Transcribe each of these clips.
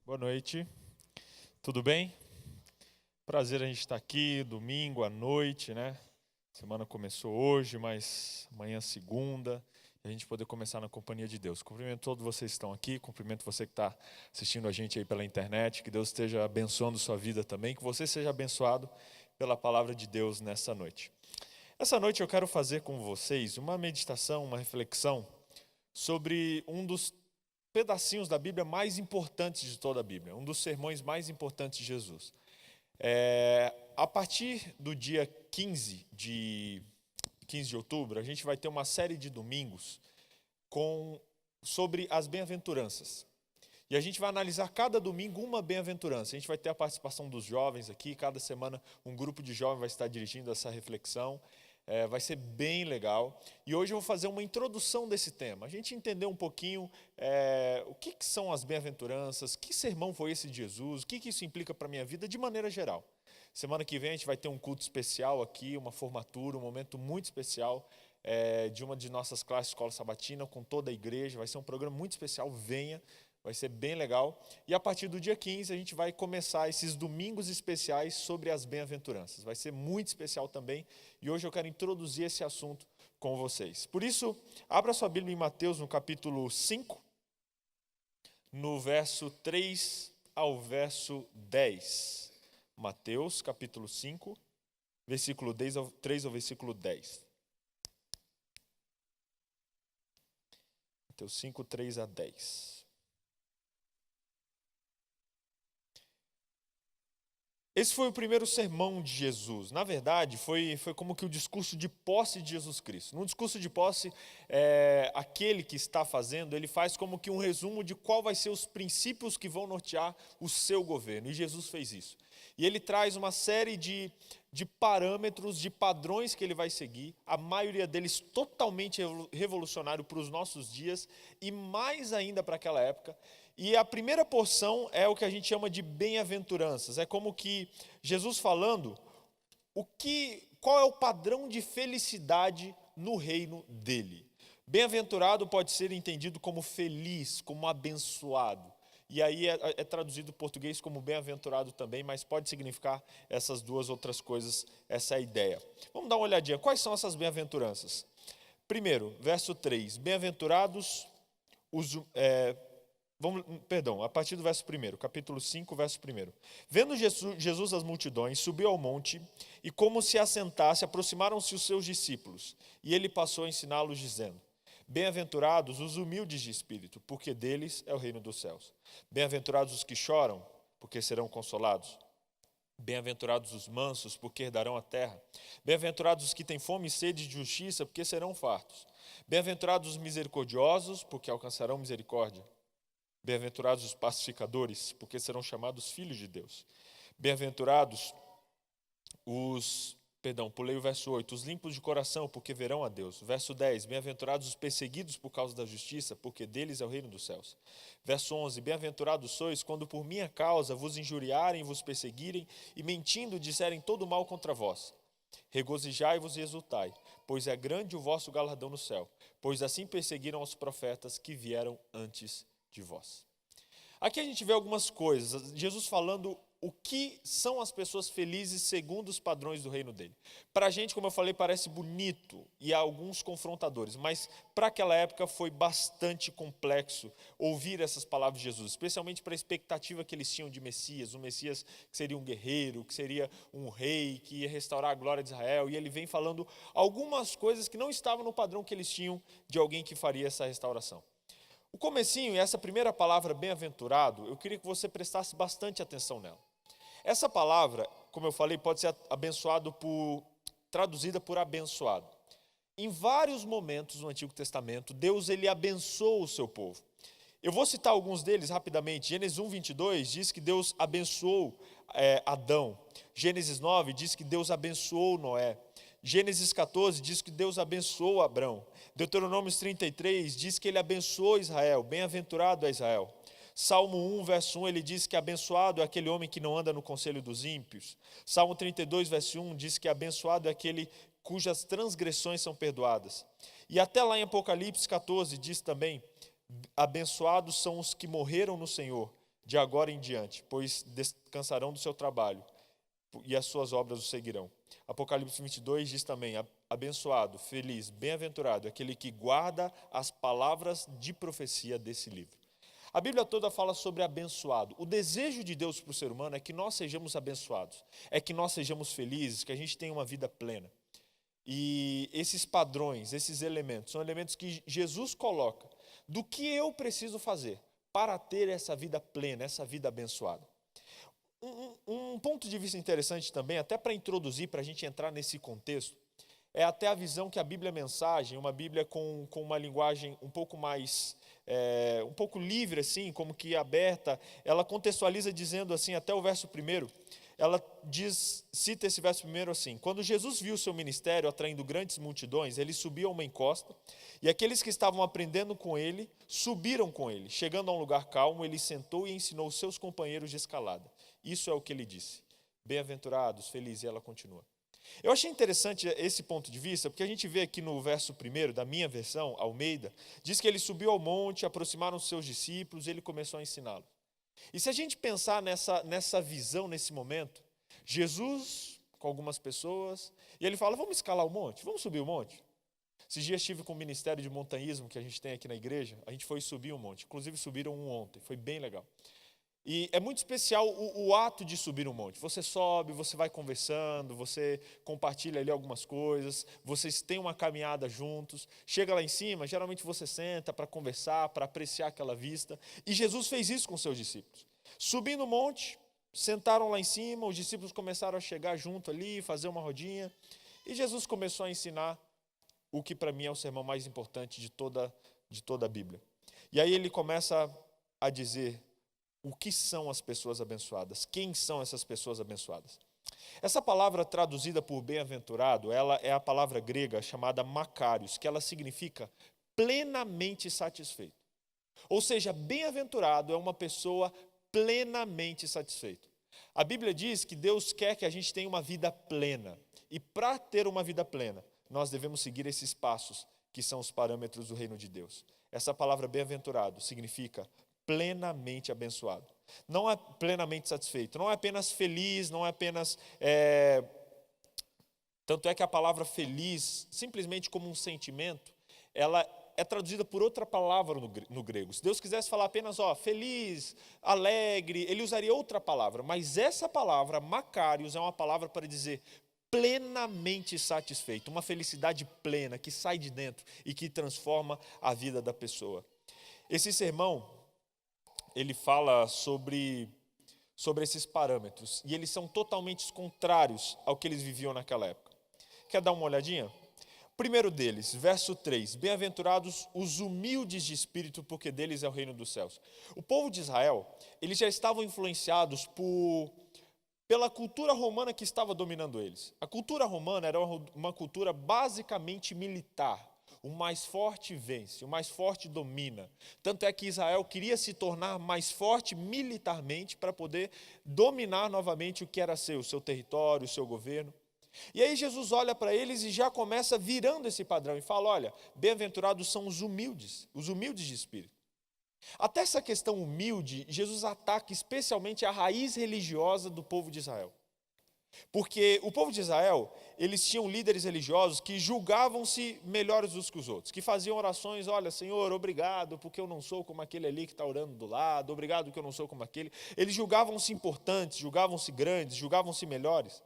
Boa noite, tudo bem? Prazer a gente estar aqui, domingo à noite, né? Semana começou hoje, mas amanhã segunda, e a gente poder começar na companhia de Deus. Cumprimento todos vocês que estão aqui, cumprimento você que está assistindo a gente aí pela internet, que Deus esteja abençoando sua vida também, que você seja abençoado pela palavra de Deus nessa noite. Essa noite eu quero fazer com vocês uma meditação, uma reflexão sobre um dos pedacinhos da Bíblia mais importantes de toda a Bíblia, um dos sermões mais importantes de Jesus. A partir do dia 15 de outubro, a gente vai ter uma série de domingos sobre as bem-aventuranças. E a gente vai analisar cada domingo uma bem-aventurança. A gente vai ter a participação dos jovens aqui, cada semana um grupo de jovens vai estar dirigindo essa reflexão. Vai ser bem legal. E hoje eu vou fazer uma introdução desse tema. A gente entender um pouquinho o que são as bem-aventuranças, que sermão foi esse de Jesus, o que isso implica para a minha vida de maneira geral. Semana que vem a gente vai ter um culto especial aqui, uma formatura, um momento muito especial de uma de nossas classes de escola sabatina com toda a igreja. Vai ser um programa muito especial, venha. Vai ser bem legal. E a partir do dia 15 a gente vai começar esses domingos especiais sobre as bem-aventuranças. Vai ser muito especial também. E hoje eu quero introduzir esse assunto com vocês. Por isso, abra sua Bíblia em Mateus no capítulo 5, no verso 3 ao verso 10. Mateus capítulo 5, versículo 3 ao versículo 10. Mateus 5, 3 a 10. Esse foi o primeiro sermão de Jesus. Na verdade, foi como que o discurso de posse de Jesus Cristo. No discurso de posse, aquele que está fazendo, ele faz como que um resumo de qual vai ser os princípios que vão nortear o seu governo. E Jesus fez isso. E ele traz uma série de parâmetros, de padrões que ele vai seguir, a maioria deles totalmente revolucionário para os nossos dias e mais ainda para aquela época. E a primeira porção é o que a gente chama de bem-aventuranças. É como que Jesus falando qual é o padrão de felicidade no reino dele. Bem-aventurado pode ser entendido como feliz, como abençoado. E aí é traduzido em português como bem-aventurado também, mas pode significar essas duas outras coisas, essa é a ideia. Vamos dar uma olhadinha. Quais são essas bem-aventuranças? Primeiro, verso 3. Bem-aventurados a partir do verso 1, capítulo 5, verso 1. Vendo Jesus as multidões, subiu ao monte, e como se assentasse, aproximaram-se os seus discípulos, e ele passou a ensiná-los, dizendo: Bem-aventurados os humildes de espírito, porque deles é o reino dos céus. Bem-aventurados os que choram, porque serão consolados. Bem-aventurados os mansos, porque herdarão a terra. Bem-aventurados os que têm fome e sede de justiça, porque serão fartos. Bem-aventurados os misericordiosos, porque alcançarão misericórdia. Bem-aventurados os pacificadores, porque serão chamados filhos de Deus. Bem-aventurados pulei o verso 8, os limpos de coração, porque verão a Deus. Verso 10, bem-aventurados os perseguidos por causa da justiça, porque deles é o reino dos céus. Verso 11, bem-aventurados sois quando por minha causa vos injuriarem, vos perseguirem e mentindo disserem todo mal contra vós. Regozijai-vos e exultai, pois é grande o vosso galardão no céu, pois assim perseguiram os profetas que vieram antes de vós. Aqui a gente vê algumas coisas, Jesus falando o que são as pessoas felizes segundo os padrões do reino dele. Para a gente, como eu falei, parece bonito e há alguns confrontadores, mas para aquela época foi bastante complexo ouvir essas palavras de Jesus, especialmente para a expectativa que eles tinham de Messias, um Messias que seria um guerreiro, que seria um rei, que ia restaurar a glória de Israel, e ele vem falando algumas coisas que não estavam no padrão que eles tinham de alguém que faria essa restauração. O comecinho, e essa primeira palavra, bem-aventurado, eu queria que você prestasse bastante atenção nela. Essa palavra, como eu falei, pode ser traduzida por abençoado. Em vários momentos no Antigo Testamento, Deus ele abençoa o seu povo. Eu vou citar alguns deles rapidamente. Gênesis 1, 22 diz que Deus abençoou Adão. Gênesis 9 diz que Deus abençoou Noé. Gênesis 14 diz que Deus abençoou Abrão. Deuteronômio 33 diz que ele abençoou Israel, bem-aventurado é Israel. Salmo 1, verso 1, ele diz que abençoado é aquele homem que não anda no conselho dos ímpios. Salmo 32, verso 1, diz que abençoado é aquele cujas transgressões são perdoadas. E até lá em Apocalipse 14 diz também, abençoados são os que morreram no Senhor, de agora em diante, pois descansarão do seu trabalho e as suas obras o seguirão. Apocalipse 22 diz também, abençoado, feliz, bem-aventurado, aquele que guarda as palavras de profecia desse livro. A Bíblia toda fala sobre abençoado. O desejo de Deus para o ser humano é que nós sejamos abençoados, é que nós sejamos felizes, que a gente tenha uma vida plena. E esses padrões, esses elementos, são elementos que Jesus coloca do que eu preciso fazer para ter essa vida plena, essa vida abençoada. Um ponto de vista interessante também, até para introduzir, para a gente entrar nesse contexto, é até a visão que a Bíblia Mensagem, uma Bíblia com uma linguagem um pouco mais, um pouco livre, assim, como que aberta, ela contextualiza dizendo assim, até o verso 1, ela cita esse verso 1 assim, quando Jesus viu o seu ministério atraindo grandes multidões, ele subiu a uma encosta, e aqueles que estavam aprendendo com ele, subiram com ele. Chegando a um lugar calmo, ele sentou e ensinou os seus companheiros de escalada. Isso é o que ele disse. Bem-aventurados, felizes, e ela continua. Eu achei interessante esse ponto de vista, porque a gente vê aqui no verso 1 da minha versão, Almeida, diz que ele subiu ao monte, aproximaram os seus discípulos e ele começou a ensiná-los. E se a gente pensar nessa visão, nesse momento, Jesus com algumas pessoas, e ele fala, vamos escalar o monte, vamos subir o monte. Esses dias estive com o ministério de montanhismo que a gente tem aqui na igreja, a gente foi subir um monte, inclusive subiram um ontem, foi bem legal. E é muito especial o ato de subir um monte. Você sobe, você vai conversando, você compartilha ali algumas coisas, vocês têm uma caminhada juntos. Chega lá em cima, geralmente você senta para conversar, para apreciar aquela vista. E Jesus fez isso com seus discípulos. Subindo o monte, sentaram lá em cima, os discípulos começaram a chegar junto ali, fazer uma rodinha. E Jesus começou a ensinar o que para mim é o sermão mais importante de toda a Bíblia. E aí ele começa a dizer o que são as pessoas abençoadas, quem são essas pessoas abençoadas. Essa palavra traduzida por bem-aventurado, ela é a palavra grega chamada makarios, que ela significa plenamente satisfeito. Ou seja, bem-aventurado é uma pessoa plenamente satisfeita. A Bíblia diz que Deus quer que a gente tenha uma vida plena. E para ter uma vida plena, nós devemos seguir esses passos, que são os parâmetros do reino de Deus. Essa palavra bem-aventurado significa plenamente abençoado. Não é plenamente satisfeito, não é apenas feliz, não é apenas... Tanto é que a palavra feliz, simplesmente como um sentimento, ela é traduzida por outra palavra no grego. Se Deus quisesse falar apenas, feliz, alegre, ele usaria outra palavra. Mas essa palavra, makarios, é uma palavra para dizer plenamente satisfeito. Uma felicidade plena, que sai de dentro e que transforma a vida da pessoa. Esse sermão, ele fala sobre esses parâmetros, e eles são totalmente contrários ao que eles viviam naquela época. Quer dar uma olhadinha? Primeiro deles, verso 3, bem-aventurados os humildes de espírito, porque deles é o reino dos céus. O povo de Israel, eles já estavam influenciados pela cultura romana que estava dominando eles. A cultura romana era uma cultura basicamente militar. O mais forte vence, o mais forte domina. Tanto é que Israel queria se tornar mais forte militarmente para poder dominar novamente o que era seu, o seu território, o seu governo. E aí Jesus olha para eles e já começa virando esse padrão e fala, olha, bem-aventurados são os humildes de espírito. Até essa questão humilde, Jesus ataca especialmente a raiz religiosa do povo de Israel. Porque o povo de Israel, eles tinham líderes religiosos que julgavam-se melhores uns que os outros, que faziam orações, olha, Senhor, obrigado, porque eu não sou como aquele ali que está orando do lado, obrigado que eu não sou como aquele. Eles julgavam-se importantes, julgavam-se grandes, julgavam-se melhores.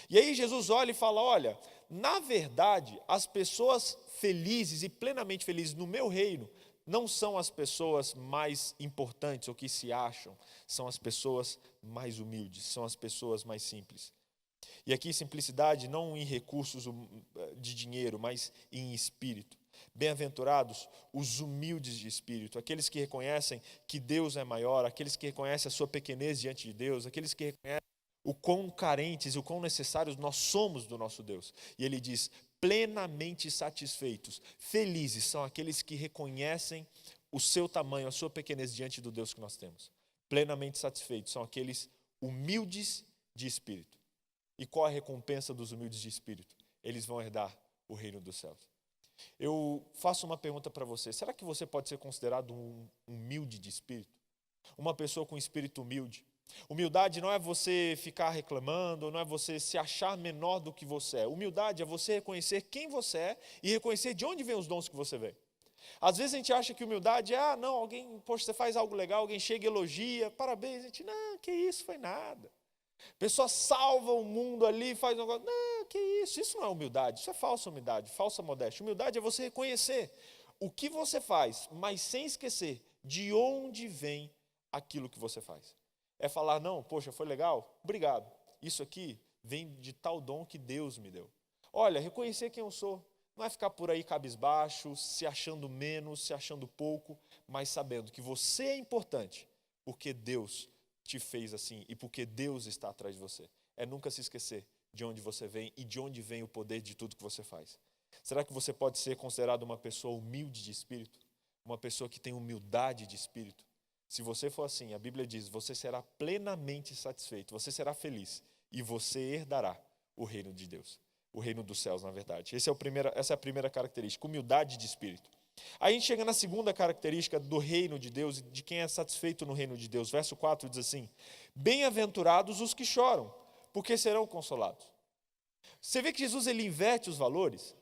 E aí Jesus olha e fala, olha, na verdade, as pessoas felizes e plenamente felizes no meu reino, não são as pessoas mais importantes ou que se acham, são as pessoas mais humildes, são as pessoas mais simples. E aqui simplicidade não em recursos de dinheiro, mas em espírito. Bem-aventurados os humildes de espírito, aqueles que reconhecem que Deus é maior, aqueles que reconhecem a sua pequenez diante de Deus, aqueles que reconhecem o quão carentes e o quão necessários nós somos do nosso Deus. E ele diz, plenamente satisfeitos, felizes são aqueles que reconhecem o seu tamanho, a sua pequenez diante do Deus que nós temos. Plenamente satisfeitos são aqueles humildes de espírito. E qual a recompensa dos humildes de espírito? Eles vão herdar o reino dos céus. Eu faço uma pergunta para você, será que você pode ser considerado um humilde de espírito? Uma pessoa com espírito humilde. Humildade não é você ficar reclamando, não é você se achar menor do que você é. Humildade é você reconhecer quem você é e reconhecer de onde vem os dons que você vem. Às vezes a gente acha que humildade é, não, alguém, poxa, você faz algo legal, alguém chega e elogia, parabéns, a gente, não, que isso, foi nada. A pessoa salva o mundo ali, faz um negócio, não, que isso não é humildade, isso é falsa humildade, falsa modéstia. Humildade é você reconhecer o que você faz, mas sem esquecer de onde vem aquilo que você faz. É falar, não, poxa, foi legal, obrigado, isso aqui vem de tal dom que Deus me deu. Olha, reconhecer quem eu sou. Não é ficar por aí cabisbaixo, se achando menos, se achando pouco, mas sabendo que você é importante, porque Deus te fez assim e porque Deus está atrás de você. É nunca se esquecer de onde você vem e de onde vem o poder de tudo que você faz. Será que você pode ser considerado uma pessoa humilde de espírito? Uma pessoa que tem humildade de espírito? Se você for assim, a Bíblia diz, você será plenamente satisfeito, você será feliz e você herdará o reino de Deus. O reino dos céus, na verdade. Essa é a primeira característica, humildade de espírito. Aí a gente chega na segunda característica do reino de Deus, de quem é satisfeito no reino de Deus. Verso 4 diz assim, bem-aventurados os que choram, porque serão consolados. Você vê que Jesus ele inverte os valores?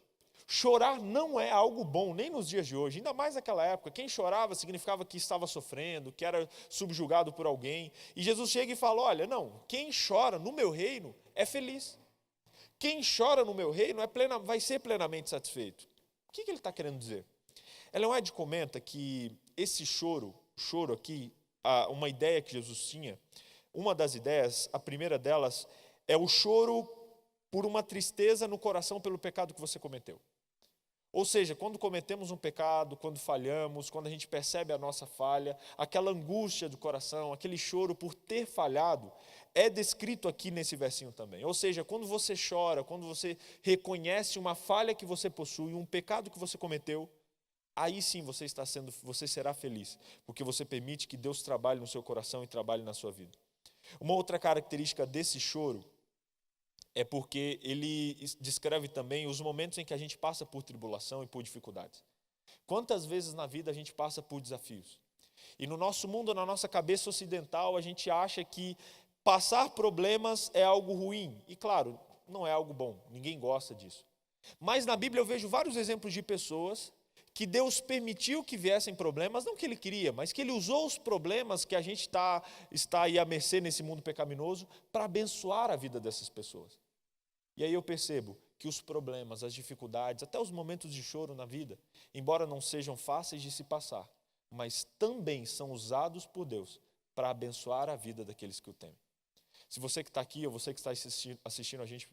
Chorar não é algo bom, nem nos dias de hoje, ainda mais naquela época. Quem chorava significava que estava sofrendo, que era subjugado por alguém. E Jesus chega e fala, olha, não, quem chora no meu reino é feliz. Quem chora no meu reino vai ser plenamente satisfeito. O que ele está querendo dizer? Ellen White comenta que esse choro aqui, uma ideia que Jesus tinha, uma das ideias, a primeira delas, é o choro por uma tristeza no coração pelo pecado que você cometeu. Ou seja, quando cometemos um pecado, quando falhamos, quando a gente percebe a nossa falha, aquela angústia do coração, aquele choro por ter falhado, é descrito aqui nesse versinho também. Ou seja, quando você chora, quando você reconhece uma falha que você possui, um pecado que você cometeu, aí sim você será feliz, porque você permite que Deus trabalhe no seu coração e trabalhe na sua vida. Uma outra característica desse choro é porque ele descreve também os momentos em que a gente passa por tribulação e por dificuldades. Quantas vezes na vida a gente passa por desafios? E no nosso mundo, na nossa cabeça ocidental, a gente acha que passar problemas é algo ruim. E claro, não é algo bom, ninguém gosta disso. Mas na Bíblia eu vejo vários exemplos de pessoas que Deus permitiu que viessem problemas, não que Ele queria, mas que Ele usou os problemas que a gente está aí à mercê nesse mundo pecaminoso para abençoar a vida dessas pessoas. E aí eu percebo que os problemas, as dificuldades, até os momentos de choro na vida, embora não sejam fáceis de se passar, mas também são usados por Deus para abençoar a vida daqueles que o temem. Se você que está aqui ou você que está assistindo a gente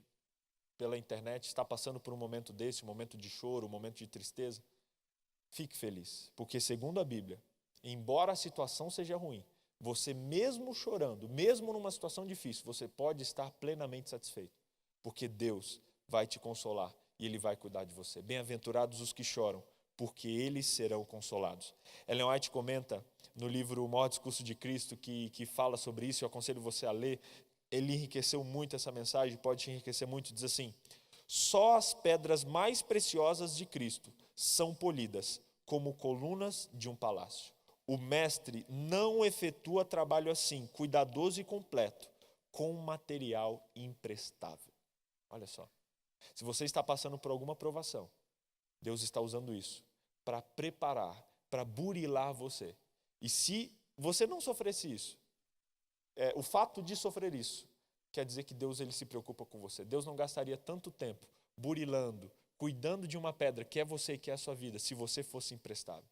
pela internet está passando por um momento desse, um momento de choro, um momento de tristeza, fique feliz, porque segundo a Bíblia, embora a situação seja ruim, você mesmo chorando, mesmo numa situação difícil, você pode estar plenamente satisfeito. Porque Deus vai te consolar e Ele vai cuidar de você. Bem-aventurados os que choram, porque eles serão consolados. Ellen White comenta no livro O Maior Discurso de Cristo, que fala sobre isso, eu aconselho você a ler. Ele enriqueceu muito essa mensagem, pode te enriquecer muito, diz assim, só as pedras mais preciosas de Cristo são polidas, como colunas de um palácio. O mestre não efetua trabalho assim, cuidadoso e completo, com material imprestável. Olha só, se você está passando por alguma provação, Deus está usando isso para preparar, para burilar você. E se você não sofresse isso, o fato de sofrer isso, quer dizer que Deus ele se preocupa com você. Deus não gastaria tanto tempo burilando, cuidando de uma pedra que é você e que é a sua vida, se você fosse imprestável.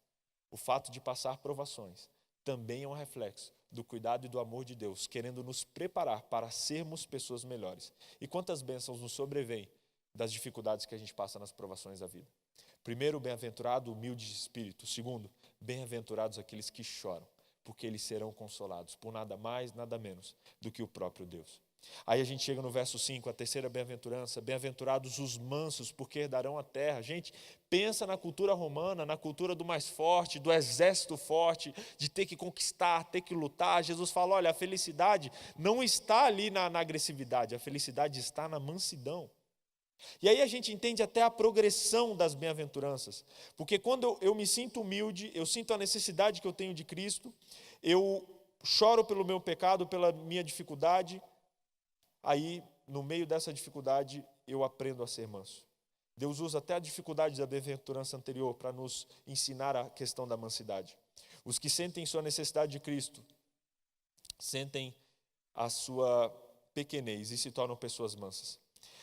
O fato de passar provações também é um reflexo do cuidado e do amor de Deus, querendo nos preparar para sermos pessoas melhores. E quantas bênçãos nos sobrevêm das dificuldades que a gente passa nas provações da vida. Primeiro, bem-aventurado, humilde de espírito. Segundo, bem-aventurados aqueles que choram, porque eles serão consolados por nada mais, nada menos do que o próprio Deus. Aí a gente chega no verso 5, a terceira bem-aventurança, bem-aventurados os mansos, porque herdarão a terra. Gente, pensa na cultura romana, na cultura do mais forte, do exército forte, de ter que conquistar, ter que lutar. Jesus fala, olha, a felicidade não está ali na agressividade, a felicidade está na mansidão. E aí a gente entende até a progressão das bem-aventuranças, porque quando eu me sinto humilde, eu sinto a necessidade que eu tenho de Cristo, eu choro pelo meu pecado, pela minha dificuldade, aí, no meio dessa dificuldade, eu aprendo a ser manso. Deus usa até a dificuldade da bem-aventurança anterior para nos ensinar a questão da mansidade. Os que sentem sua necessidade de Cristo, sentem a sua pequenez e se tornam pessoas mansas.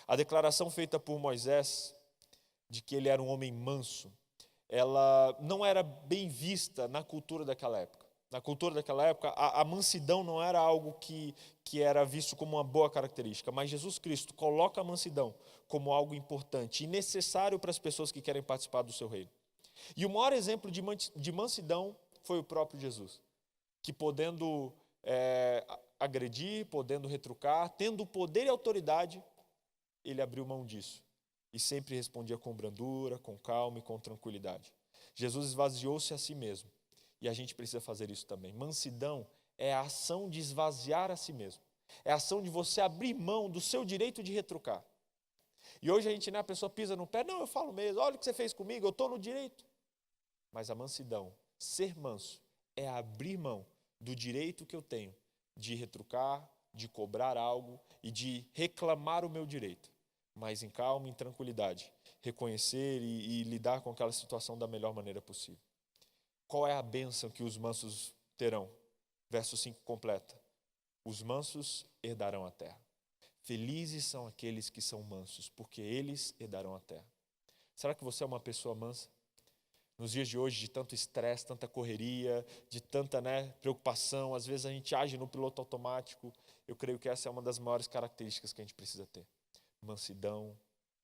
A declaração feita por Moisés, de que ele era um homem manso, ela não era bem vista na cultura daquela época. Na cultura daquela época, a mansidão não era algo que era visto como uma boa característica, mas Jesus Cristo coloca a mansidão como algo importante e necessário para as pessoas que querem participar do seu reino. E o maior exemplo de mansidão foi o próprio Jesus, que podendo agredir, podendo retrucar, tendo poder e autoridade, ele abriu mão disso e sempre respondia com brandura, com calma e com tranquilidade. Jesus esvaziou-se a si mesmo. E a gente precisa fazer isso também. Mansidão é a ação de esvaziar a si mesmo. É a ação de você abrir mão do seu direito de retrucar. E hoje a pessoa pisa no pé, não, eu falo mesmo, olha o que você fez comigo, eu estou no direito. Mas a mansidão, ser manso, é abrir mão do direito que eu tenho de retrucar, de cobrar algo e de reclamar o meu direito. Mas em calma, em tranquilidade, reconhecer e lidar com aquela situação da melhor maneira possível. Qual é a bênção que os mansos terão? Verso 5 completa. Os mansos herdarão a terra. Felizes são aqueles que são mansos, porque eles herdarão a terra. Será que você é uma pessoa mansa? Nos dias de hoje, de tanto estresse, tanta correria, de tanta preocupação, às vezes a gente age no piloto automático. Eu creio que essa é uma das maiores características que a gente precisa ter. Mansidão,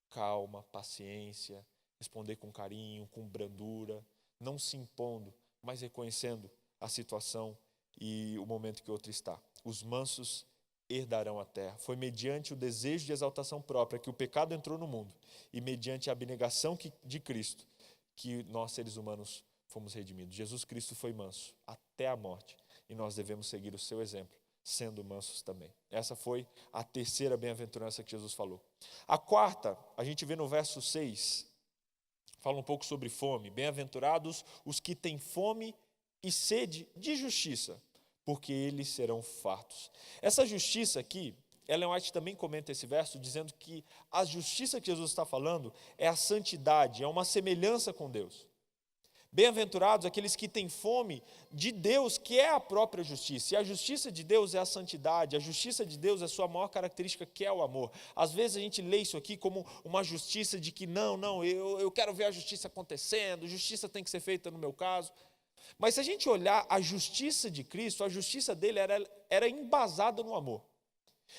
calma, paciência, responder com carinho, com brandura, não se impondo, mas reconhecendo a situação e o momento que o outro está. Os mansos herdarão a terra. Foi mediante o desejo de exaltação própria que o pecado entrou no mundo e mediante a abnegação de Cristo que nós, seres humanos, fomos redimidos. Jesus Cristo foi manso até a morte e nós devemos seguir o seu exemplo, sendo mansos também. Essa foi a terceira bem-aventurança que Jesus falou. A quarta, a gente vê no verso 6, fala um pouco sobre fome. Bem-aventurados os que têm fome e sede de justiça, porque eles serão fartos. Essa justiça aqui, Ellen White também comenta esse verso, dizendo que a justiça que Jesus está falando é a santidade, é uma semelhança com Deus. Bem-aventurados aqueles que têm fome de Deus, que é a própria justiça. E a justiça de Deus é a santidade, a justiça de Deus é a sua maior característica, que é o amor. Às vezes a gente lê isso aqui como uma justiça de que eu quero ver a justiça acontecendo, justiça tem que ser feita no meu caso. Mas se a gente olhar a justiça de Cristo, a justiça dele era embasada no amor.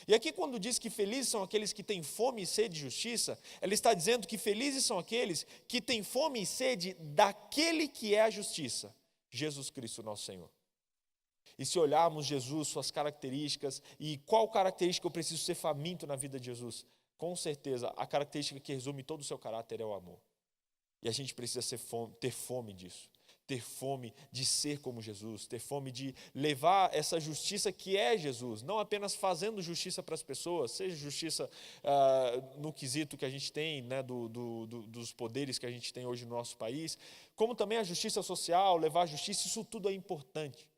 E aqui quando diz que felizes são aqueles que têm fome e sede de justiça, ela está dizendo que felizes são aqueles que têm fome e sede daquele que é a justiça, Jesus Cristo nosso Senhor. E se olharmos Jesus, suas características, e qual característica eu preciso ser faminto na vida de Jesus, com certeza a característica que resume todo o seu caráter é o amor. E a gente precisa ter fome disso. Ter fome de ser como Jesus, ter fome de levar essa justiça que é Jesus, não apenas fazendo justiça para as pessoas, seja justiça no quesito que a gente tem, dos poderes que a gente tem hoje no nosso país, como também a justiça social, levar a justiça, isso tudo é importante.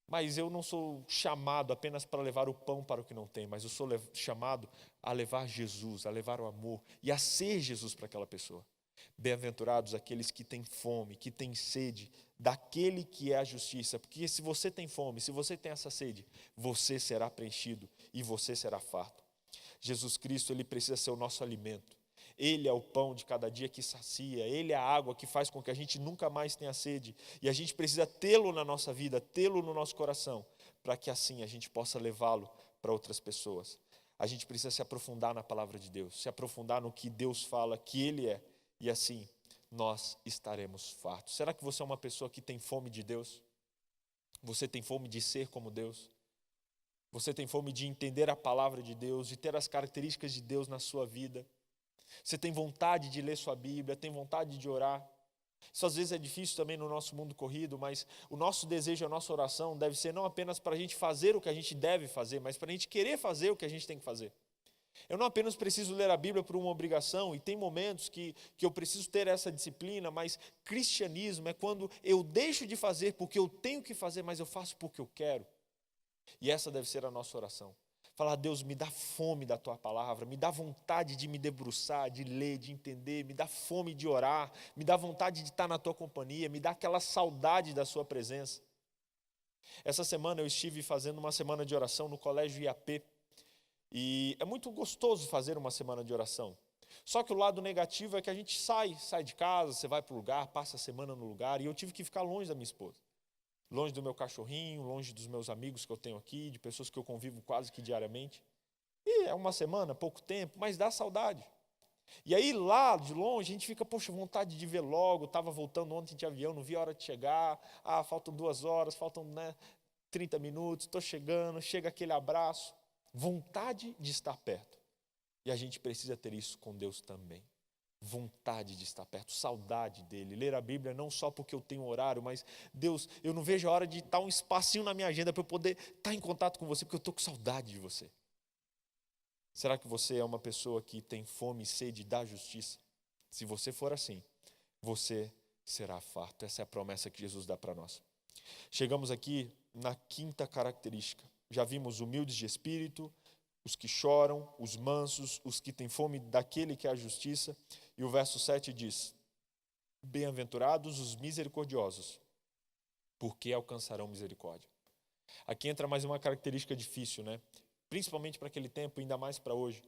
Mas eu não sou chamado apenas para levar o pão para o que não tem, mas eu sou chamado a levar Jesus, a levar o amor e a ser Jesus para aquela pessoa. Bem-aventurados aqueles que têm fome, que têm sede daquele que é a justiça, porque se você tem fome, se você tem essa sede, você será preenchido e você será farto. Jesus Cristo, ele precisa ser o nosso alimento. Ele é o pão de cada dia que sacia, ele é a água que faz com que a gente nunca mais tenha sede, e a gente precisa tê-lo na nossa vida, tê-lo no nosso coração, para que assim a gente possa levá-lo para outras pessoas. A gente precisa se aprofundar na palavra de Deus, se aprofundar no que Deus fala que ele é. E assim, nós estaremos fartos. Será que você é uma pessoa que tem fome de Deus? Você tem fome de ser como Deus? Você tem fome de entender a palavra de Deus, de ter as características de Deus na sua vida? Você tem vontade de ler sua Bíblia, tem vontade de orar? Isso às vezes é difícil também no nosso mundo corrido, mas o nosso desejo, a nossa oração deve ser não apenas para a gente fazer o que a gente deve fazer, mas para a gente querer fazer o que a gente tem que fazer. Eu não apenas preciso ler a Bíblia por uma obrigação, e tem momentos que eu preciso ter essa disciplina, mas cristianismo é quando eu deixo de fazer porque eu tenho que fazer, mas eu faço porque eu quero. E essa deve ser a nossa oração. Falar: Deus, me dá fome da tua palavra, me dá vontade de me debruçar, de ler, de entender, me dá fome de orar, me dá vontade de estar na tua companhia, me dá aquela saudade da sua presença. Essa semana eu estive fazendo uma semana de oração no colégio IAP, e é muito gostoso fazer uma semana de oração. Só que o lado negativo é que a gente sai de casa, você vai para o lugar, passa a semana no lugar, e eu tive que ficar longe da minha esposa. Longe do meu cachorrinho, longe dos meus amigos que eu tenho aqui, de pessoas que eu convivo quase que diariamente. E é uma semana, pouco tempo, mas dá saudade. E aí lá de longe a gente fica, poxa, vontade de ver logo, estava voltando ontem de avião, não vi a hora de chegar, faltam 2 horas, faltam 30 minutos, estou chegando, chega aquele abraço. Vontade de estar perto. E a gente precisa ter isso com Deus também. Vontade de estar perto, saudade dele. Ler a Bíblia não só porque eu tenho horário, mas Deus, eu não vejo a hora de estar um espacinho na minha agenda para eu poder estar em contato com você, porque eu estou com saudade de você. Será que você é uma pessoa que tem fome e sede da justiça? Se você for assim, você será farto. Essa é a promessa que Jesus dá para nós. Chegamos aqui na 5ª característica. Já vimos humildes de espírito, os que choram, os mansos, os que têm fome daquele que é a justiça. E o verso 7 diz: bem-aventurados os misericordiosos, porque alcançarão misericórdia. Aqui entra mais uma característica difícil, né? Principalmente para aquele tempo, ainda mais para hoje.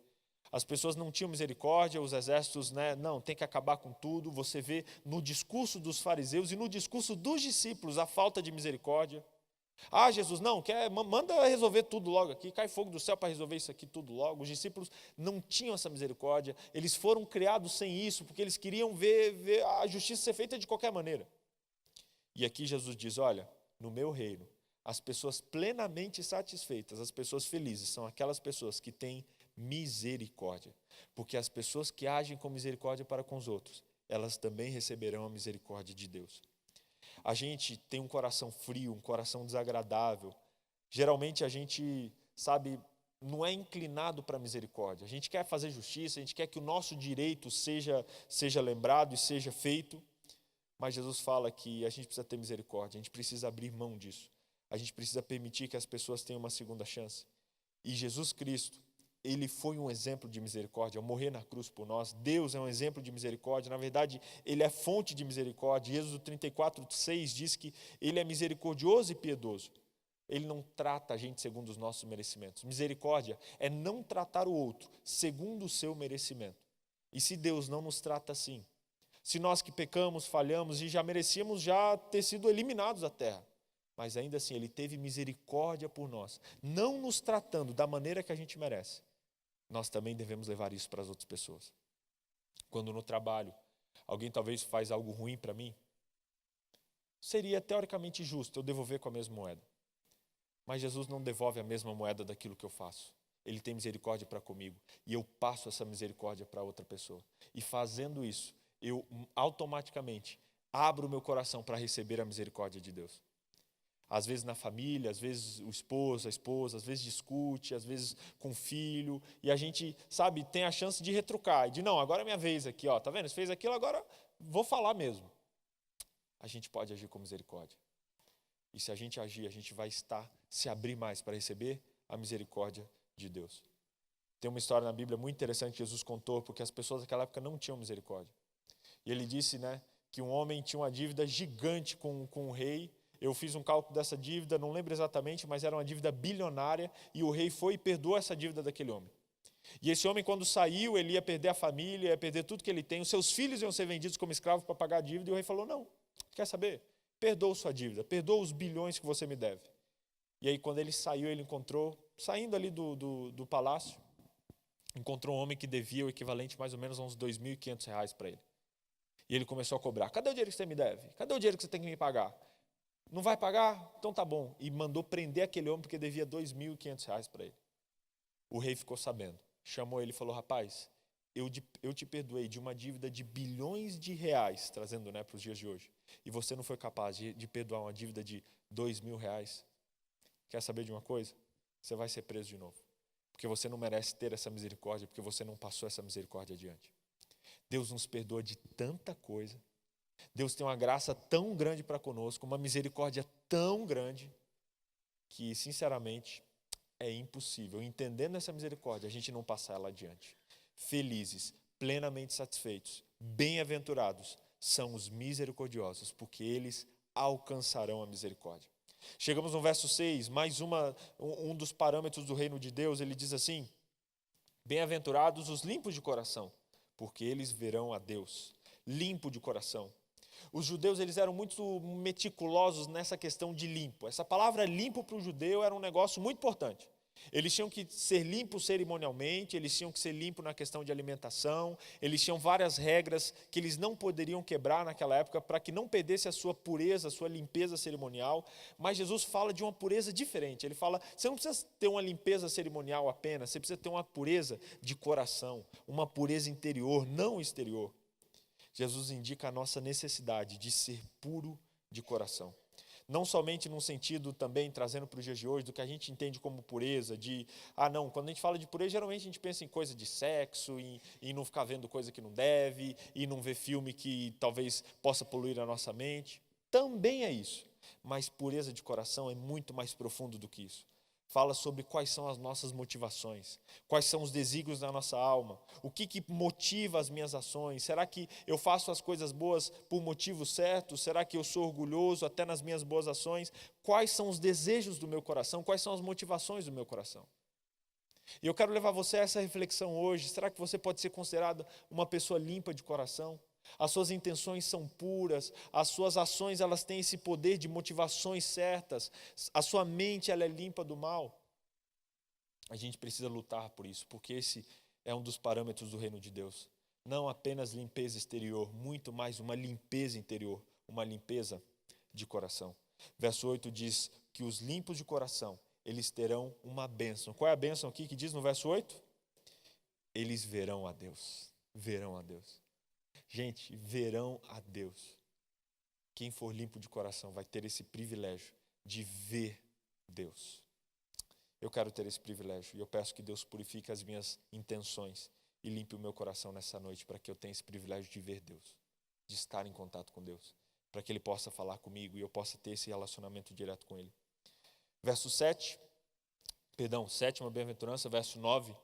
As pessoas não tinham misericórdia, os exércitos, não, tem que acabar com tudo. Você vê no discurso dos fariseus e no discurso dos discípulos a falta de misericórdia. Jesus, não, manda resolver tudo logo aqui, cai fogo do céu para resolver isso aqui tudo logo. Os discípulos não tinham essa misericórdia, eles foram criados sem isso, porque eles queriam ver a justiça ser feita de qualquer maneira. E aqui Jesus diz: olha, no meu reino, as pessoas plenamente satisfeitas, as pessoas felizes, são aquelas pessoas que têm misericórdia, porque as pessoas que agem com misericórdia para com os outros, elas também receberão a misericórdia de Deus. A gente tem um coração frio, um coração desagradável. Geralmente a gente, não é inclinado para a misericórdia. A gente quer fazer justiça, a gente quer que o nosso direito seja lembrado e seja feito. Mas Jesus fala que a gente precisa ter misericórdia, a gente precisa abrir mão disso. A gente precisa permitir que as pessoas tenham uma segunda chance. E Jesus Cristo, ele foi um exemplo de misericórdia, ao morrer na cruz por nós. Deus é um exemplo de misericórdia. Na verdade, ele é fonte de misericórdia. Êxodo 34:6 diz que ele é misericordioso e piedoso. Ele não trata a gente segundo os nossos merecimentos. Misericórdia é não tratar o outro segundo o seu merecimento. E se Deus não nos trata assim, se nós que pecamos, falhamos e já merecíamos já ter sido eliminados da terra, mas ainda assim ele teve misericórdia por nós, não nos tratando da maneira que a gente merece, nós também devemos levar isso para as outras pessoas. Quando no trabalho, alguém talvez faz algo ruim para mim, seria teoricamente justo eu devolver com a mesma moeda. Mas Jesus não devolve a mesma moeda daquilo que eu faço. Ele tem misericórdia para comigo e eu passo essa misericórdia para outra pessoa. E fazendo isso, eu automaticamente abro o meu coração para receber a misericórdia de Deus. Às vezes na família, às vezes o esposo, a esposa, às vezes discute, às vezes com o filho, e a gente, tem a chance de retrucar, de não, agora é minha vez aqui, tá vendo? Você fez aquilo, agora vou falar mesmo. A gente pode agir com misericórdia. E se a gente agir, a gente vai se abrir mais para receber a misericórdia de Deus. Tem uma história na Bíblia muito interessante que Jesus contou, porque as pessoas naquela época não tinham misericórdia. E ele disse, que um homem tinha uma dívida gigante com o rei. Eu fiz um cálculo dessa dívida, não lembro exatamente, mas era uma dívida bilionária, e o rei foi e perdoou essa dívida daquele homem. E esse homem, quando saiu, ele ia perder a família, ia perder tudo que ele tem, os seus filhos iam ser vendidos como escravos para pagar a dívida, e o rei falou, não, quer saber? Perdoa sua dívida, perdoa os bilhões que você me deve. E aí quando ele saiu, ele encontrou, saindo ali do palácio, encontrou um homem que devia o equivalente mais ou menos a uns R$2.500 para ele. E ele começou a cobrar, cadê o dinheiro que você me deve? Cadê o dinheiro que você tem que me pagar? Não vai pagar? Então tá bom. E mandou prender aquele homem porque devia R$2.500 para ele. O rei ficou sabendo, chamou ele e falou, rapaz, eu te perdoei de uma dívida de bilhões de reais, trazendo para os dias de hoje, e você não foi capaz de perdoar uma dívida de R$2.000. Quer saber de uma coisa? Você vai ser preso de novo, porque você não merece ter essa misericórdia, porque você não passou essa misericórdia adiante. Deus nos perdoa de tanta coisa. Deus tem uma graça tão grande para conosco, uma misericórdia tão grande, que, sinceramente, é impossível, entendendo essa misericórdia, a gente não passar ela adiante. Felizes, plenamente satisfeitos, bem-aventurados são os misericordiosos, porque eles alcançarão a misericórdia. Chegamos no verso 6, mais um dos parâmetros do reino de Deus, ele diz assim: bem-aventurados os limpos de coração, porque eles verão a Deus. Limpo de coração. Os judeus, eles eram muito meticulosos nessa questão de limpo. Essa palavra limpo para o judeu era um negócio muito importante. Eles tinham que ser limpos cerimonialmente, eles tinham que ser limpos na questão de alimentação, eles tinham várias regras que eles não poderiam quebrar naquela época para que não perdesse a sua pureza, a sua limpeza cerimonial. Mas Jesus fala de uma pureza diferente. Ele fala, você não precisa ter uma limpeza cerimonial apenas, você precisa ter uma pureza de coração, uma pureza interior, não exterior. Jesus indica a nossa necessidade de ser puro de coração. Não somente num sentido também, trazendo para os dias de hoje, do que a gente entende como pureza, não, quando a gente fala de pureza, geralmente a gente pensa em coisa de sexo, em não ficar vendo coisa que não deve, em não ver filme que talvez possa poluir a nossa mente. Também é isso, mas pureza de coração é muito mais profundo do que isso. Fala sobre quais são as nossas motivações, quais são os desígnios da nossa alma, o que motiva as minhas ações. Será que eu faço as coisas boas por motivos certos? Será que eu sou orgulhoso até nas minhas boas ações? Quais são os desejos do meu coração? Quais são as motivações do meu coração? E eu quero levar você a essa reflexão hoje. Será que você pode ser considerado uma pessoa limpa de coração? As suas intenções são puras, as suas ações elas têm esse poder de motivações certas, a sua mente ela é limpa do mal. A gente precisa lutar por isso, porque esse é um dos parâmetros do reino de Deus. Não apenas limpeza exterior, muito mais uma limpeza interior, uma limpeza de coração. Verso 8 diz que os limpos de coração, eles terão uma bênção. Qual é a bênção aqui que diz no verso 8? Eles verão a Deus, verão a Deus. Gente, verão a Deus. Quem for limpo de coração vai ter esse privilégio de ver Deus. Eu quero ter esse privilégio e eu peço que Deus purifique as minhas intenções e limpe o meu coração nessa noite para que eu tenha esse privilégio de ver Deus, de estar em contato com Deus, para que Ele possa falar comigo e eu possa ter esse relacionamento direto com Ele. Verso 7, sétima bem-aventurança, verso 9,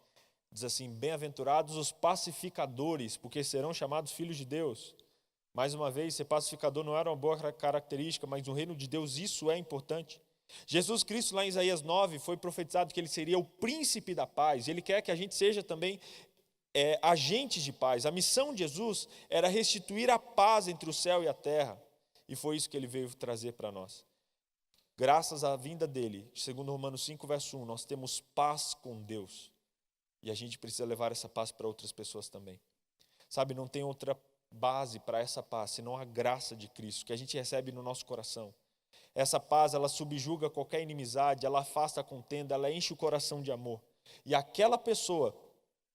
diz assim, bem-aventurados os pacificadores, porque serão chamados filhos de Deus. Mais uma vez, ser pacificador não era uma boa característica, mas no reino de Deus isso é importante. Jesus Cristo, lá em Isaías 9, foi profetizado que Ele seria o príncipe da paz. Ele quer que a gente seja também agentes de paz. A missão de Jesus era restituir a paz entre o céu e a terra. E foi isso que Ele veio trazer para nós. Graças à vinda dEle, segundo Romanos 5, verso 1, nós temos paz com Deus. E a gente precisa levar essa paz para outras pessoas também. Sabe, não tem outra base para essa paz, senão a graça de Cristo, que a gente recebe no nosso coração. Essa paz, ela subjuga qualquer inimizade, ela afasta a contenda, ela enche o coração de amor. E aquela pessoa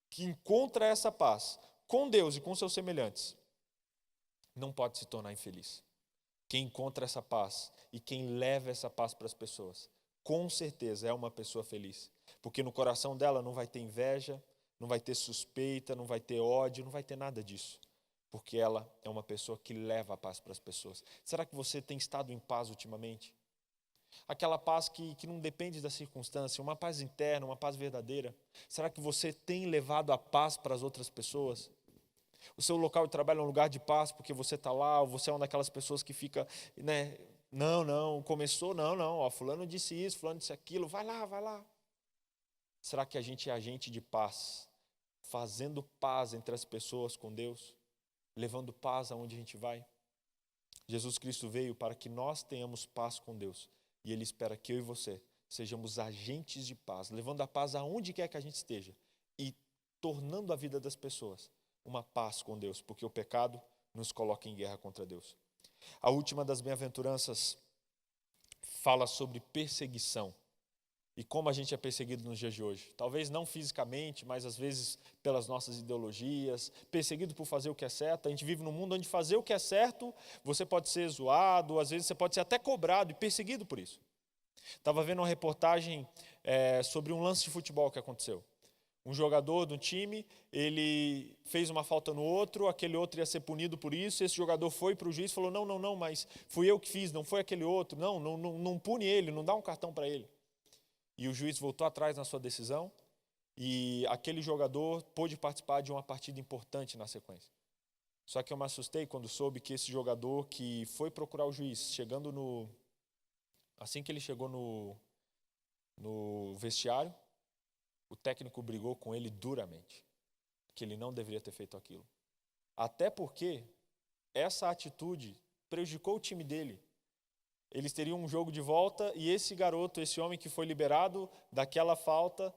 que encontra essa paz com Deus e com seus semelhantes, não pode se tornar infeliz. Quem encontra essa paz e quem leva essa paz para as pessoas, com certeza é uma pessoa feliz. Porque no coração dela não vai ter inveja, não vai ter suspeita, não vai ter ódio, não vai ter nada disso. Porque ela é uma pessoa que leva a paz para as pessoas. Será que você tem estado em paz ultimamente? Aquela paz que não depende da circunstância, uma paz interna, uma paz verdadeira. Será que você tem levado a paz para as outras pessoas? O seu local de trabalho é um lugar de paz porque você está lá, ou você é uma daquelas pessoas que fica, começou, fulano disse isso, fulano disse aquilo, vai lá. Será que a gente é agente de paz, fazendo paz entre as pessoas com Deus, levando paz aonde a gente vai? Jesus Cristo veio para que nós tenhamos paz com Deus, e Ele espera que eu e você sejamos agentes de paz, levando a paz aonde quer que a gente esteja, e tornando a vida das pessoas uma paz com Deus, porque o pecado nos coloca em guerra contra Deus. A última das bem-aventuranças fala sobre perseguição. E como a gente é perseguido nos dias de hoje. Talvez não fisicamente, mas às vezes pelas nossas ideologias, perseguido por fazer o que é certo. A gente vive num mundo onde fazer o que é certo, você pode ser zoado, às vezes você pode ser até cobrado e perseguido por isso. Estava vendo uma reportagem sobre um lance de futebol que aconteceu. Um jogador do time, ele fez uma falta no outro, aquele outro ia ser punido por isso, esse jogador foi para o juiz e falou, não, mas fui eu que fiz, não foi aquele outro, não pune ele, não dá um cartão para ele. e o juiz voltou atrás na sua decisão, e aquele jogador pôde participar de uma partida importante na sequência. Só que eu me assustei quando soube que esse jogador que foi procurar o juiz, assim que ele chegou no vestiário, o técnico brigou com ele duramente, que ele não deveria ter feito aquilo. Até porque essa atitude prejudicou o time dele. Eles teriam um jogo de volta e esse garoto, esse homem que foi liberado daquela falta,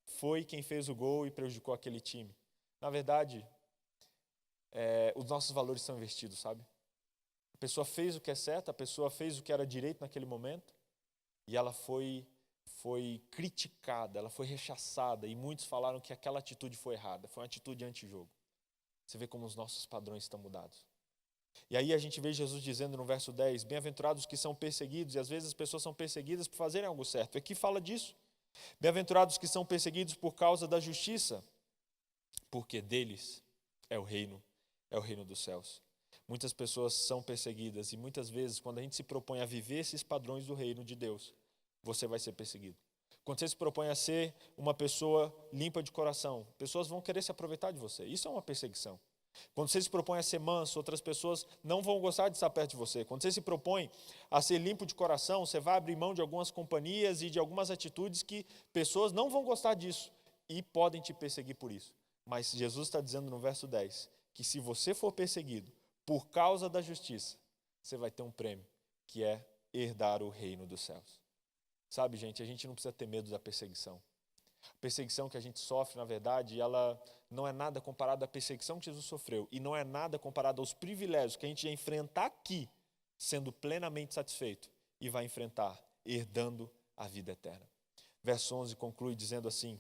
foi quem fez o gol e prejudicou aquele time. Na verdade, os nossos valores são invertidos, sabe? A pessoa fez o que é certo, a pessoa fez o que era direito naquele momento e ela foi criticada, ela foi rechaçada e muitos falaram que aquela atitude foi errada, foi uma atitude anti-jogo. Você vê como os nossos padrões estão mudados. E aí a gente vê Jesus dizendo no verso 10, bem-aventurados que são perseguidos, e às vezes as pessoas são perseguidas por fazerem algo certo. Aqui fala disso. Bem-aventurados que são perseguidos por causa da justiça, porque deles é o reino dos céus. Muitas pessoas são perseguidas e muitas vezes quando a gente se propõe a viver esses padrões do reino de Deus, você vai ser perseguido. Quando você se propõe a ser uma pessoa limpa de coração, pessoas vão querer se aproveitar de você. Isso é uma perseguição. Quando você se propõe a ser manso, outras pessoas não vão gostar de estar perto de você. Quando você se propõe a ser limpo de coração, você vai abrir mão de algumas companhias e de algumas atitudes que pessoas não vão gostar disso e podem te perseguir por isso. Mas Jesus está dizendo no verso 10 que se você for perseguido por causa da justiça, você vai ter um prêmio, que é herdar o reino dos céus. Sabe, gente, a gente não precisa ter medo da perseguição. A perseguição que a gente sofre, na verdade, ela não é nada comparada à perseguição que Jesus sofreu e não é nada comparada aos privilégios que a gente ia enfrentar aqui, sendo plenamente satisfeito e vai enfrentar, herdando a vida eterna. Verso 11 conclui dizendo assim,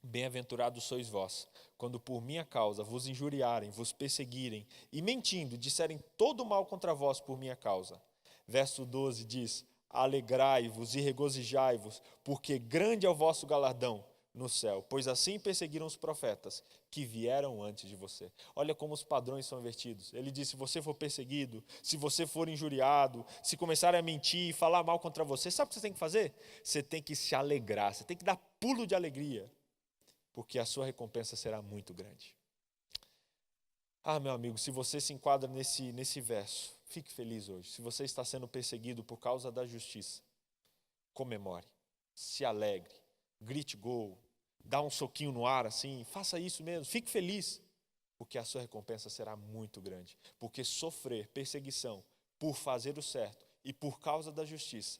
bem-aventurados sois vós, quando por minha causa vos injuriarem, vos perseguirem e mentindo disserem todo mal contra vós por minha causa. Verso 12 diz, alegrai-vos e regozijai-vos, porque grande é o vosso galardão no céu, pois assim perseguiram os profetas que vieram antes de você. Olha como os padrões são invertidos. Ele diz, se você for perseguido, se você for injuriado, se começarem a mentir, falar mal contra você, sabe o que você tem que fazer? Você tem que se alegrar, você tem que dar pulo de alegria, porque a sua recompensa será muito grande. Ah, meu amigo, se você se enquadra nesse verso, fique feliz hoje. Se você está sendo perseguido por causa da justiça, comemore, se alegre, grite gol, dá um soquinho no ar assim, faça isso mesmo, fique feliz, porque a sua recompensa será muito grande. Porque sofrer perseguição por fazer o certo e por causa da justiça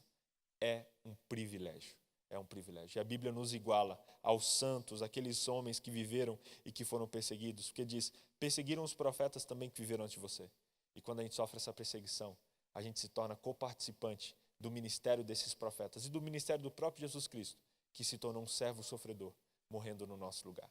é um privilégio. É um privilégio. E a Bíblia nos iguala aos santos, aqueles homens que viveram e que foram perseguidos. Porque diz, perseguiram os profetas também que viveram antes de você. E quando a gente sofre essa perseguição, a gente se torna coparticipante do ministério desses profetas e do ministério do próprio Jesus Cristo, que se tornou um servo sofredor, morrendo no nosso lugar.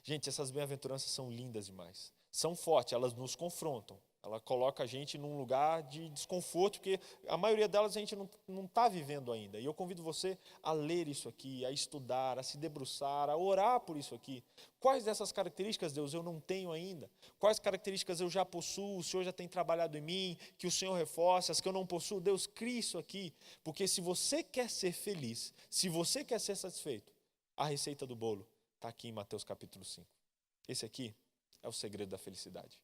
Gente, essas bem-aventuranças são lindas demais. São fortes, elas nos confrontam. Ela coloca a gente num lugar de desconforto, porque a maioria delas a gente não está vivendo ainda. E eu convido você a ler isso aqui, a estudar, a se debruçar, a orar por isso aqui. Quais dessas características, Deus, eu não tenho ainda? Quais características eu já possuo, o Senhor já tem trabalhado em mim, que o Senhor reforça, as que eu não possuo? Deus, crie isso aqui. Porque se você quer ser feliz, se você quer ser satisfeito, a receita do bolo está aqui em Mateus capítulo 5. Esse aqui é o segredo da felicidade.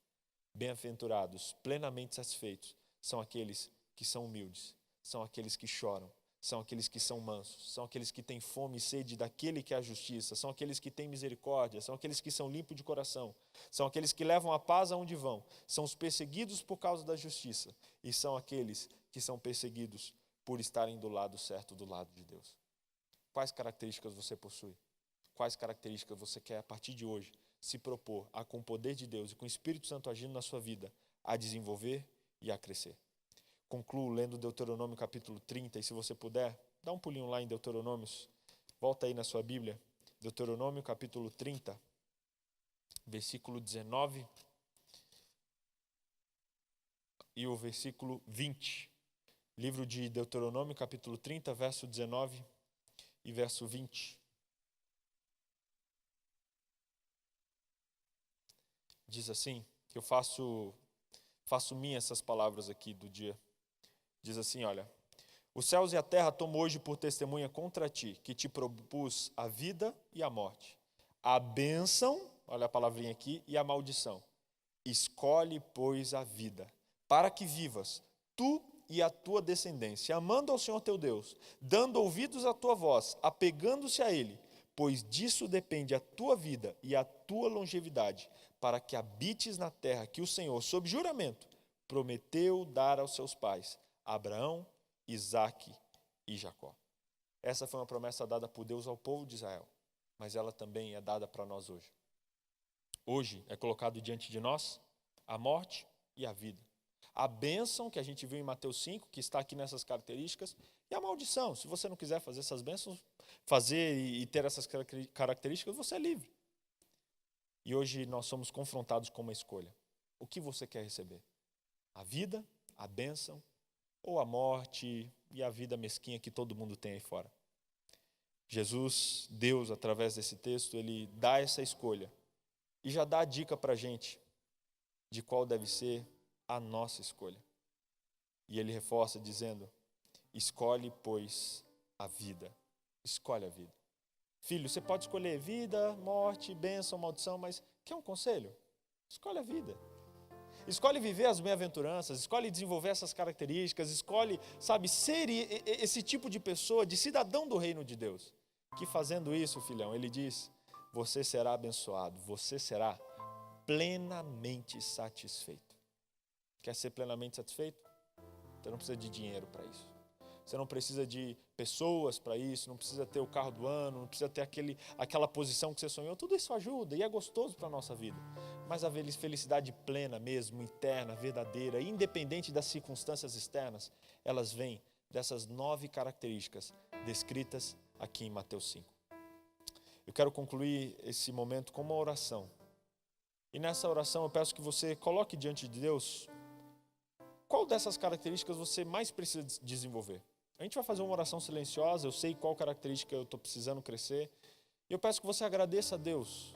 Bem-aventurados, plenamente satisfeitos, são aqueles que são humildes, são aqueles que choram, são aqueles que são mansos, são aqueles que têm fome e sede daquele que é a justiça, são aqueles que têm misericórdia, são aqueles que são limpos de coração, são aqueles que levam a paz aonde vão, são os perseguidos por causa da justiça e são aqueles que são perseguidos por estarem do lado certo, do lado de Deus. Quais características você possui? Quais características você quer, a partir de hoje, se propor a, com o poder de Deus e com o Espírito Santo agindo na sua vida, a desenvolver e a crescer? Concluo lendo Deuteronômio capítulo 30, e se você puder, dá um pulinho lá em Deuteronômios, volta aí na sua Bíblia, Deuteronômio capítulo 30, versículo 19 e o versículo 20. Livro de Deuteronômio capítulo 30, verso 19 e verso 20. Diz assim, que eu faço minhas essas palavras aqui do dia. Diz assim, olha, Os céus e a terra tomo hoje por testemunha contra ti, que te propus a vida e a morte, a bênção, olha a palavrinha aqui, e a maldição. Escolhe, pois, a vida, para que vivas, tu e a tua descendência, amando ao Senhor teu Deus, dando ouvidos à tua voz, apegando-se a Ele, pois disso depende a tua vida e a tua longevidade, para que habites na terra que o Senhor, sob juramento, prometeu dar aos seus pais, Abraão, Isaque e Jacó. Essa foi uma promessa dada por Deus ao povo de Israel, mas ela também é dada para nós hoje. Hoje é colocado diante de nós a morte e a vida. A bênção que a gente viu em Mateus 5, que está aqui nessas características, e a maldição. Se você não quiser fazer essas bênçãos, fazer e ter essas características, você é livre. E hoje nós somos confrontados com uma escolha. O que você quer receber? A vida, a bênção, ou a morte e a vida mesquinha que todo mundo tem aí fora? Jesus, Deus, através desse texto, Ele dá essa escolha. E já dá a dica para a gente de qual deve ser a nossa escolha. E ele reforça dizendo, escolhe, pois, a vida. Escolhe a vida. Filho, você pode escolher vida, morte, bênção, maldição, mas quer um conselho? Escolhe a vida. Escolhe viver as bem-aventuranças, escolhe desenvolver essas características, escolhe, sabe, ser esse tipo de pessoa, de cidadão do reino de Deus. Que fazendo isso, filhão, ele diz, você será abençoado, você será plenamente satisfeito. Quer ser plenamente satisfeito? Você não precisa de dinheiro para isso. Você não precisa de pessoas para isso, não precisa ter o carro do ano, não precisa ter aquela posição que você sonhou. Tudo isso ajuda e é gostoso para a nossa vida. Mas a felicidade plena mesmo, interna, verdadeira, independente das circunstâncias externas, elas vêm dessas 9 características descritas aqui em Mateus 5. Eu quero concluir esse momento com uma oração. E nessa oração eu peço que você coloque diante de Deus qual dessas características você mais precisa desenvolver. A gente vai fazer uma oração silenciosa, eu sei qual característica eu estou precisando crescer. E eu peço que você agradeça a Deus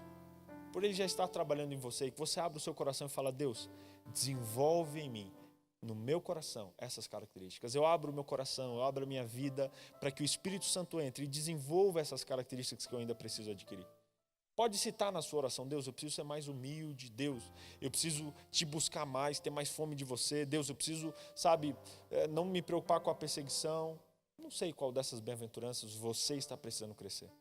por Ele já estar trabalhando em você. E que você abra o seu coração e fala, Deus, desenvolve em mim, no meu coração, essas características. Eu abro o meu coração, eu abro a minha vida para que o Espírito Santo entre e desenvolva essas características que eu ainda preciso adquirir. Pode citar na sua oração, Deus, eu preciso ser mais humilde, Deus, eu preciso te buscar mais, ter mais fome de você, Deus, eu preciso, sabe, não me preocupar com a perseguição. Não sei qual dessas bem-aventuranças você está precisando crescer,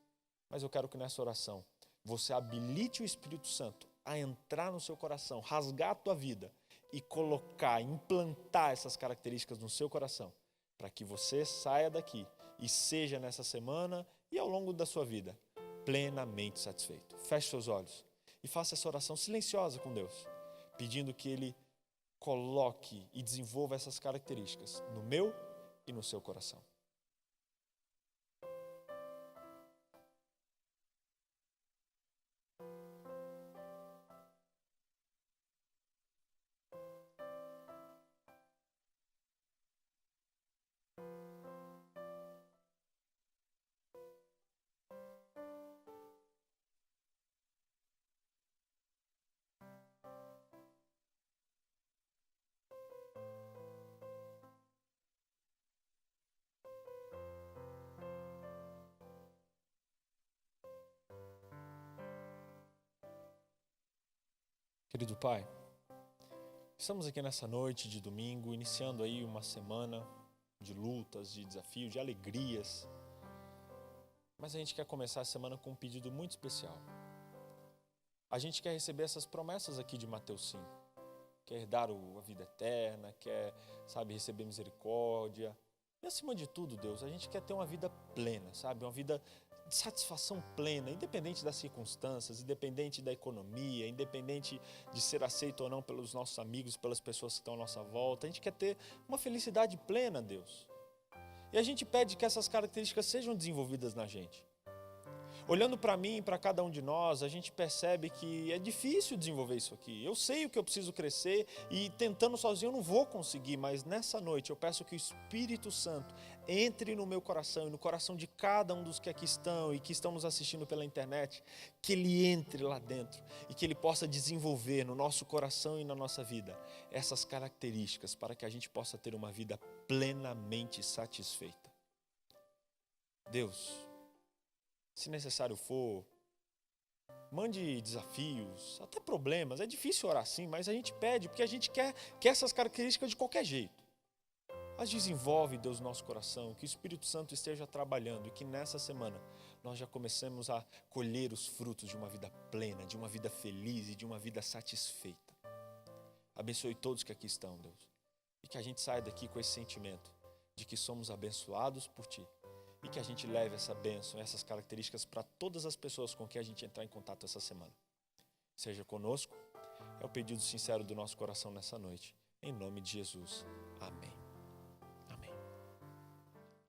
mas eu quero que nessa oração você habilite o Espírito Santo a entrar no seu coração, rasgar a tua vida e colocar, implantar essas características no seu coração, para que você saia daqui e seja nessa semana e ao longo da sua vida plenamente satisfeito. Feche seus olhos e faça essa oração silenciosa com Deus, pedindo que Ele coloque e desenvolva essas características no meu e no seu coração. Querido Pai, estamos aqui nessa noite de domingo, iniciando aí uma semana de lutas, de desafios, de alegrias. Mas a gente quer começar a semana com um pedido muito especial. A gente quer receber essas promessas aqui de Mateus 5. Quer herdar a vida eterna, quer, sabe, receber misericórdia. E acima de tudo, Deus, a gente quer ter uma vida plena, sabe? Uma vida de satisfação plena, independente das circunstâncias, independente da economia, independente de ser aceito ou não pelos nossos amigos, pelas pessoas que estão à nossa volta. A gente quer ter uma felicidade plena, Deus. E a gente pede que essas características sejam desenvolvidas na gente. Olhando para mim e para cada um de nós, a gente percebe que é difícil desenvolver isso aqui. Eu sei o que eu preciso crescer e tentando sozinho eu não vou conseguir, mas nessa noite eu peço que o Espírito Santo entre no meu coração e no coração de cada um dos que aqui estão e que estão nos assistindo pela internet, que ele entre lá dentro e que ele possa desenvolver no nosso coração e na nossa vida essas características para que a gente possa ter uma vida plenamente satisfeita. Deus, se necessário for, mande desafios, até problemas. É difícil orar assim, mas a gente pede, porque a gente quer essas características de qualquer jeito. Mas desenvolve, Deus, nosso coração, que o Espírito Santo esteja trabalhando e que nessa semana nós já comecemos a colher os frutos de uma vida plena, de uma vida feliz e de uma vida satisfeita. Abençoe todos que aqui estão, Deus, e que a gente saia daqui com esse sentimento de que somos abençoados por Ti. E que a gente leve essa bênção, essas características para todas as pessoas com quem a gente entrar em contato essa semana. Seja conosco, é o pedido sincero do nosso coração nessa noite. Em nome de Jesus.